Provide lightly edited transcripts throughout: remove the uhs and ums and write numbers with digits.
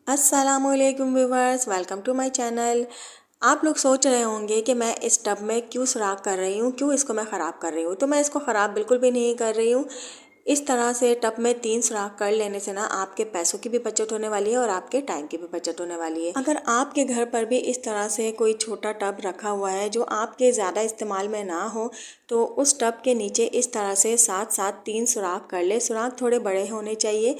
अस्सलामुअलैकुम viewers, welcome to my channel. आप लोग सोच रहे होंगे कि मैं इस टब में क्यों सुराख कर रही हूँ, क्यों इसको मैं ख़राब कर रही हूँ। तो मैं इसको ख़राब बिल्कुल भी नहीं कर रही हूँ। इस तरह से टब में 3 सुराख कर लेने से ना आपके पैसों की भी बचत होने वाली है और आपके टाइम की भी बचत होने वाली है। अगर आपके घर पर भी इस तरह से कोई छोटा टब रखा हुआ है जो आपके ज़्यादा इस्तेमाल में ना हो, तो उस टब के नीचे इस तरह से साथ साथ 3 सुराख कर ले। सुराख थोड़े बड़े होने चाहिए।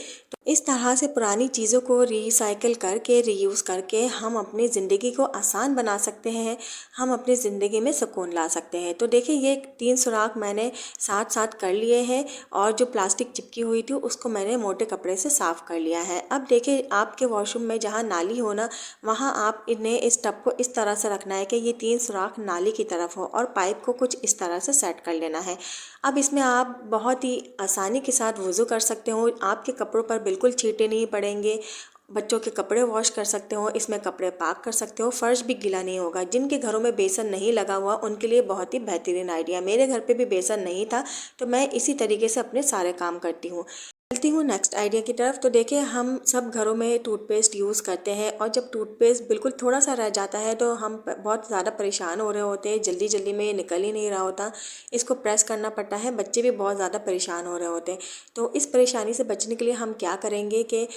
इस तरह से पुरानी चीज़ों को रिसाइकिल करके रीयूज़ करके हम अपनी ज़िंदगी को आसान बना सकते हैं। हम अपनी ज़िंदगी में सुकून ला सकते हैं। तो देखिए, ये 3 सुराख मैंने साथ साथ कर लिए हैं और जो प्लास्टिक चिपकी हुई थी उसको मैंने मोटे कपड़े से साफ़ कर लिया है। अब देखिए, आपके वॉशरूम में जहाँ नाली हो ना, वहाँ आप इन्हें इस टब को इस तरह से रखना है कि ये 3 सुराख नाली की तरफ हो और पाइप को कुछ इस तरह से सेट कर लेना है। अब इसमें आप बहुत ही आसानी के साथ वज़ू कर सकते हो। आपके कपड़ों पर बिल्कुल छींटे नहीं पड़ेंगे। बच्चों के कपड़े वॉश कर सकते हो, इसमें कपड़े पाक कर सकते हो, फ़र्श भी गीला नहीं होगा। जिनके घरों में बेसन नहीं लगा हुआ उनके लिए बहुत ही बेहतरीन आइडिया। मेरे घर पे भी बेसन नहीं था, तो मैं इसी तरीके से अपने सारे काम करती हूँ। चलती हूँ नेक्स्ट आइडिया की तरफ। तो देखिए, हम सब घरों में टूथपेस्ट यूज़ करते हैं और जब टूथपेस्ट बिल्कुल थोड़ा सा रह जाता है तो हम बहुत ज़्यादा परेशान हो रहे होते हैं। जल्दी जल्दी में ये निकल ही नहीं रहा होता, इसको प्रेस करना पड़ता है। बच्चे भी बहुत ज़्यादा परेशान हो रहे होते हैं। तो इस परेशानी से बचने के लिए हम क्या करेंगे कि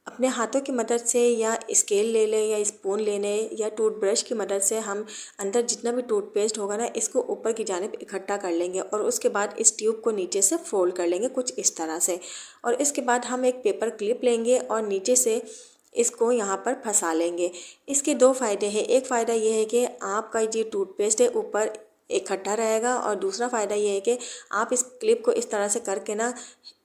अपने हाथों की मदद से या स्केल ले लें या स्पून ले लें या टूथब्रश की मदद से हम अंदर जितना भी टूथपेस्ट होगा ना, इसको ऊपर की जानिब इकट्ठा कर लेंगे और उसके बाद इस ट्यूब को नीचे से फोल्ड कर लेंगे कुछ इस तरह से। और इसके बाद हम एक पेपर क्लिप लेंगे और नीचे से इसको यहाँ पर फंसा लेंगे। इसके 2 फ़ायदे हैं। एक फ़ायदा ये है कि आपका ये टूथपेस्ट है ऊपर इकट्ठा रहेगा और दूसरा फ़ायदा ये है कि आप इस क्लिप को इस तरह से करके ना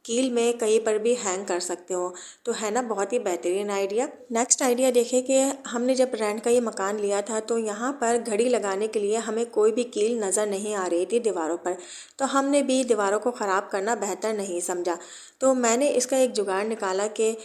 कील में कहीं पर भी हैंग कर सकते हो। तो है ना बहुत ही बेहतरीन आइडिया। नेक्स्ट आइडिया देखिए कि हमने जब रेंट का ये मकान लिया था तो यहाँ पर घड़ी लगाने के लिए हमें कोई भी कील नज़र नहीं आ रही थी दीवारों पर। तो हमने भी दीवारों को ख़राब करना बेहतर नहीं समझा। तो मैंने इसका एक जुगाड़ निकाला कि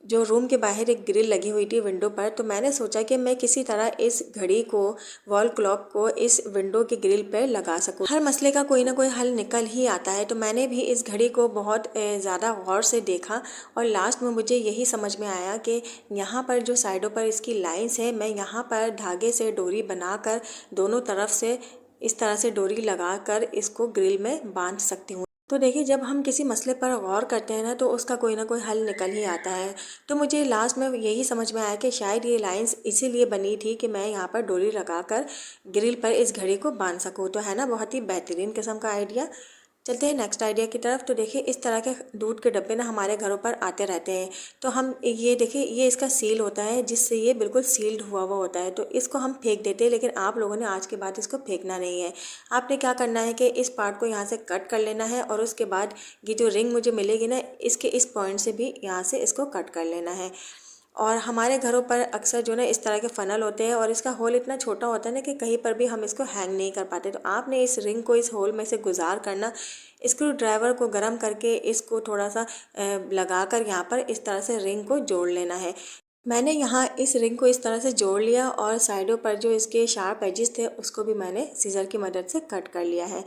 जो रूम के बाहर एक ग्रिल लगी हुई थी विंडो पर, तो मैंने सोचा कि मैं किसी तरह इस घड़ी को, वॉल क्लॉक को इस विंडो की ग्रिल पर लगा सकूं। हर मसले का कोई ना कोई हल निकल ही आता है। तो मैंने भी इस घड़ी को बहुत ज़्यादा गौर से देखा और लास्ट में मुझे यही समझ में आया कि यहाँ पर जो साइडों पर इसकी लाइंस है, मैं यहाँ पर धागे से डोरी बनाकर दोनों तरफ से इस तरह से डोरी लगाकर इसको ग्रिल में बांध सकती हूँ। तो देखिए, जब हम किसी मसले पर गौर करते हैं ना, तो उसका कोई ना कोई हल निकल ही आता है। तो मुझे लास्ट में यही समझ में आया कि शायद ये लाइंस इसीलिए बनी थी कि मैं यहाँ पर डोरी लगाकर ग्रिल पर इस घड़ी को बांध सकूँ। तो है ना बहुत ही बेहतरीन किस्म का आइडिया। चलते हैं नेक्स्ट आइडिया की तरफ। तो देखिए, इस तरह के दूध के डब्बे ना हमारे घरों पर आते रहते हैं। तो हम ये देखिए, ये इसका सील होता है जिससे ये बिल्कुल सील्ड हुआ हुआ होता है। तो इसको हम फेंक देते हैं, लेकिन आप लोगों ने आज के बाद इसको फेंकना नहीं है। आपने क्या करना है कि इस पार्ट को यहाँ से कट कर लेना है और उसके बाद ये जो रिंग मुझे मिलेगी ना, इसके इस पॉइंट से भी यहाँ से इसको कट कर लेना है। और हमारे घरों पर अक्सर जो ना इस तरह के फ़नल होते हैं और इसका होल इतना छोटा होता है ना कि कहीं पर भी हम इसको हैंग नहीं कर पाते। तो आपने इस रिंग को इस होल में से गुजार करना, स्क्रू ड्राइवर को गर्म करके इसको थोड़ा सा लगा कर यहाँ पर इस तरह से रिंग को जोड़ लेना है। मैंने यहाँ इस रिंग को इस तरह से जोड़ लिया और साइडों पर जो इसके शार्प एजेस थे उसको भी मैंने सीज़र की मदद से कट कर लिया है।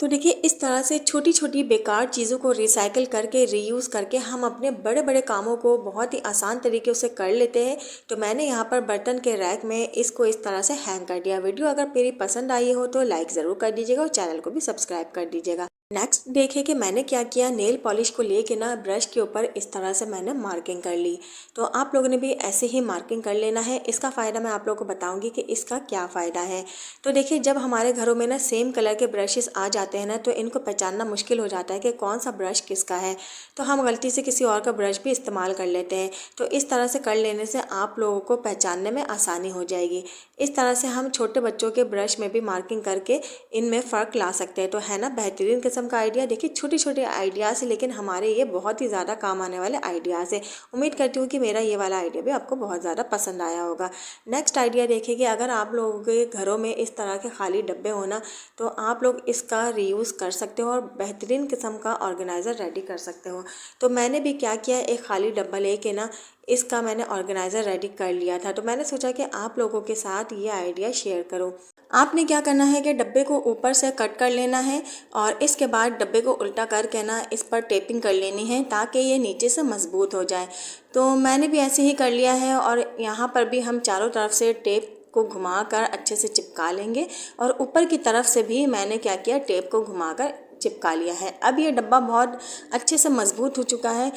तो देखिए, इस तरह से छोटी छोटी बेकार चीज़ों को रिसाइकिल करके रीयूज़ करके हम अपने बड़े बड़े कामों को बहुत ही आसान तरीके से कर लेते हैं। तो मैंने यहाँ पर बर्तन के रैक में इसको इस तरह से हैंग कर दिया। वीडियो अगर मेरी पसंद आई हो तो लाइक ज़रूर कर दीजिएगा और चैनल को भी सब्सक्राइब कर दीजिएगा। नेक्स्ट देखिए कि मैंने क्या किया, नेल पॉलिश को लेके ना ब्रश के ऊपर इस तरह से मैंने मार्किंग कर ली। तो आप लोगों ने भी ऐसे ही मार्किंग कर लेना है। इसका फ़ायदा मैं आप लोगों को बताऊंगी कि इसका क्या फ़ायदा है। तो देखिए, जब हमारे घरों में ना सेम कलर के ब्रशेस आ जाते हैं ना, तो इनको पहचानना मुश्किल हो जाता है कि कौन सा ब्रश किसका है। तो हम गलती से किसी और का ब्रश भी इस्तेमाल कर लेते हैं। तो इस तरह से कर लेने से आप लोगों को पहचानने में आसानी हो जाएगी। इस तरह से हम छोटे बच्चों के ब्रश में भी मार्किंग करके इनमें फ़र्क ला सकते हैं। तो है ना बेहतरीन किस्म का आइडिया। देखिए, छोटे छोटे आइडियाज़ है लेकिन हमारे ये बहुत ही ज़्यादा काम आने वाले आइडियाज़ है। उम्मीद करती हूँ कि मेरा ये वाला आइडिया भी आपको बहुत ज़्यादा पसंद आया होगा। नेक्स्ट आइडिया देखिए कि अगर आप लोगों के घरों में इस तरह के खाली डब्बे होना, तो आप लोग इसका रीयूज़ कर सकते हो और बेहतरीन किस्म का ऑर्गेनाइज़र रेडी कर सकते हो। तो मैंने भी क्या किया, एक खाली डब्बा लेके ना इसका मैंने ऑर्गेनाइज़र रेडी कर लिया था। तो मैंने सोचा कि आप लोगों के साथ ये आइडिया शेयर करूं। आपने क्या करना है कि डब्बे को ऊपर से कट कर लेना है और इसके बाद डब्बे को उल्टा करके ना इस पर टेपिंग कर लेनी है ताकि ये नीचे से मज़बूत हो जाए। तो मैंने भी ऐसे ही कर लिया है और यहाँ पर भी हम चारों तरफ से टेप को घुमाकर अच्छे से चिपका लेंगे और ऊपर की तरफ से भी मैंने क्या किया, टेप को घुमाकर चिपका लिया है। अब ये डब्बा बहुत अच्छे से मज़बूत हो चुका है।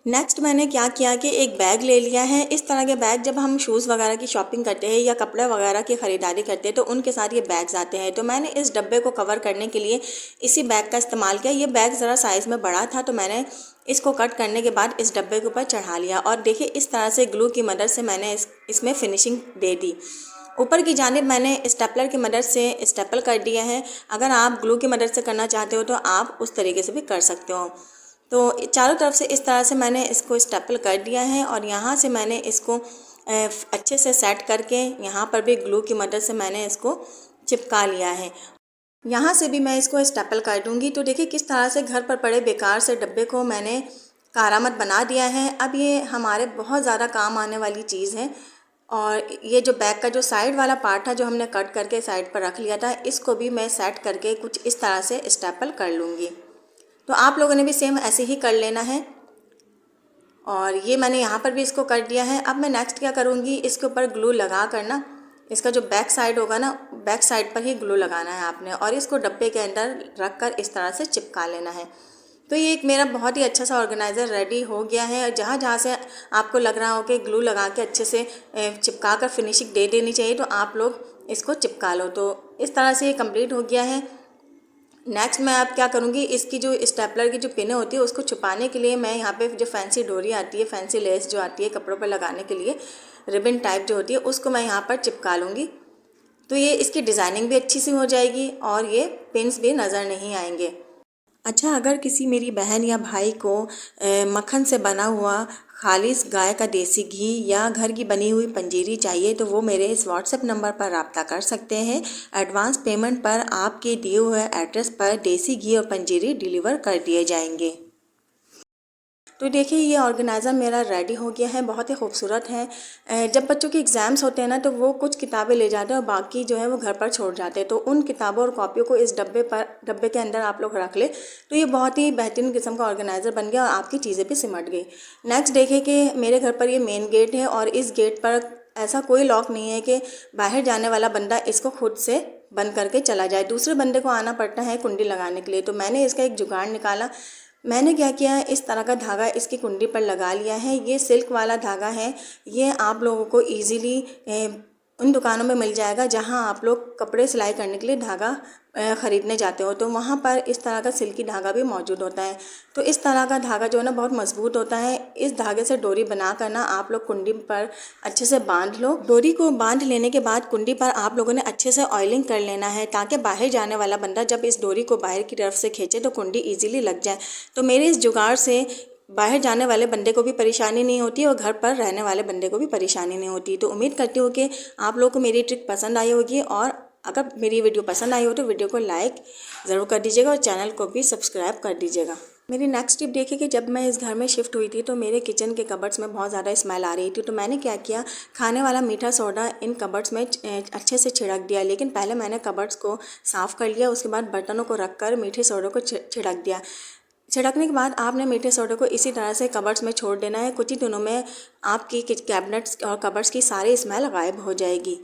नेक्स्ट मैंने क्या किया कि एक बैग ले लिया है। इस तरह के बैग जब हम शूज़ वगैरह की शॉपिंग करते हैं या कपड़े वगैरह की ख़रीदारी करते हैं तो उनके साथ ये बैग्स आते हैं। तो मैंने इस डब्बे को कवर करने के लिए इसी बैग का इस्तेमाल किया। ये बैग ज़रा साइज़ में बड़ा था तो मैंने इसको कट करने के बाद इस डब्बे के ऊपर चढ़ा लिया और देखिए इस तरह से ग्लू की मदद से मैंने इसमें फिनिशिंग दे दी। ऊपर की जानिब मैंने स्टेपलर की मदद से स्टेपल कर दिया है। अगर आप ग्लू की मदद से करना चाहते हो तो आप उस तरीके से भी कर सकते हो। तो चारों तरफ से इस तरह से मैंने इसको स्टेपल कर दिया है और यहाँ से मैंने इसको अच्छे से सेट करके यहाँ पर भी ग्लू की मदद से मैंने इसको चिपका लिया है। यहाँ से भी मैं इसको स्टेपल कर दूँगी। तो देखिए किस तरह से घर पर पड़े बेकार से डब्बे को मैंने कारामद बना दिया है। अब ये हमारे बहुत ज़्यादा काम आने वाली चीज़ है। और ये जो बैक का जो साइड वाला पार्ट था जो हमने कट करके साइड पर रख लिया था, इसको भी मैं सेट करके कुछ इस तरह से स्टेपल कर लूँगी। तो आप लोगों ने भी सेम ऐसे ही कर लेना है। और ये मैंने यहाँ पर भी इसको कर दिया है। अब मैं नेक्स्ट क्या करूँगी, इसके ऊपर ग्लू लगा कर ना इसका जो बैक साइड होगा ना, बैक साइड पर ही ग्लू लगाना है आपने और इसको डब्बे के अंदर रख कर इस तरह से चिपका लेना है। तो ये एक मेरा बहुत ही अच्छा सा ऑर्गेनाइज़र रेडी हो गया है। और जहाँ जहाँ से आपको लग रहा हो कि ग्लू लगा के अच्छे से चिपका कर फिनिशिंग दे देनी चाहिए तो आप लोग इसको चिपका लो। तो इस तरह से ये कंप्लीट हो गया है। नेक्स्ट मैं अब क्या करूँगी, इसकी जो स्टेपलर की जो पिनें होती है उसको छुपाने के लिए मैं यहाँ पे जो फैंसी डोरी आती है, फैंसी लेस जो आती है कपड़ों पर लगाने के लिए, रिबन टाइप जो होती है, उसको मैं यहाँ पर चिपका लूँगी। तो ये इसकी डिज़ाइनिंग भी अच्छी सी हो जाएगी और ये पिन्स भी नज़र नहीं आएंगे। अच्छा, अगर किसी मेरी बहन या भाई को मक्खन से बना हुआ खालिस गाय का देसी घी या घर की बनी हुई पंजीरी चाहिए तो वो मेरे इस व्हाट्सएप नंबर पर रब्ता कर सकते हैं। एडवांस पेमेंट पर आपके दिए हुए एड्रेस पर देसी घी और पंजीरी डिलीवर कर दिए जाएंगे। तो देखिए ये ऑर्गेनाइज़र मेरा रेडी हो गया है, बहुत ही खूबसूरत है। जब बच्चों के एग्ज़ाम्स होते हैं ना तो वो कुछ किताबें ले जाते हैं और बाकी जो है वो घर पर छोड़ जाते हैं। तो उन किताबों और कॉपियों को इस डब्बे के अंदर आप लोग रख ले तो ये बहुत ही बेहतरीन किस्म का ऑर्गेनाइज़र बन गया और आपकी चीज़ें भी सिमट गई। नेक्स्ट देखिए कि मेरे घर पर ये मेन गेट है और इस गेट पर ऐसा कोई लॉक नहीं है कि बाहर जाने वाला बंदा इसको खुद से बंद करके चला जाए, दूसरे बंदे को आना पड़ता है कुंडी लगाने के लिए। तो मैंने इसका एक जुगाड़ निकाला। मैंने क्या किया है, इस तरह का धागा इसकी कुंडी पर लगा लिया है। ये सिल्क वाला धागा है। ये आप लोगों को इजीली उन दुकानों में मिल जाएगा जहां आप लोग कपड़े सिलाई करने के लिए धागा ख़रीदने जाते हो, तो वहाँ पर इस तरह का सिल्की धागा भी मौजूद होता है। तो इस तरह का धागा जो है ना बहुत मजबूत होता है। इस धागे से डोरी बना कर ना आप लोग कुंडी पर अच्छे से बांध लो। डोरी को बांध लेने के बाद कुंडी पर आप लोगों ने अच्छे से ऑयलिंग कर लेना है ताकि बाहर जाने वाला बंदा जब इस डोरी को बाहर की तरफ से खींचे तो कुंडी ईजिली लग जाए। तो मेरे इस जुगाड़ से बाहर जाने वाले बंदे को भी परेशानी नहीं होती और घर पर रहने वाले बंदे को भी परेशानी नहीं होती। तो उम्मीद करती हूँ कि आप लोगों को मेरी ट्रिक पसंद आई होगी और अगर मेरी वीडियो पसंद आई हो तो वीडियो को लाइक ज़रूर कर दीजिएगा और चैनल को भी सब्सक्राइब कर दीजिएगा। मेरी नेक्स्ट टिप देखिए कि जब मैं इस घर में शिफ्ट हुई थी तो मेरे किचन के कबर्ड्स में बहुत ज़्यादा स्मेल आ रही थी। तो मैंने क्या किया, खाने वाला मीठा सोडा इन कबर्ड्स में अच्छे से छिड़क दिया। लेकिन पहले मैंने कबर्ड्स को साफ़ कर लिया, उसके बाद बर्तनों को रख कर मीठे सोडे को छिड़क दिया। छिड़कने के बाद आपने मीठे सोडे को इसी तरह से कबर्ड्स में छोड़ देना है। कुछ ही दिनों में आपकी कैबिनेट्स और कबर्ड्स की सारी स्मेल गायब हो जाएगी।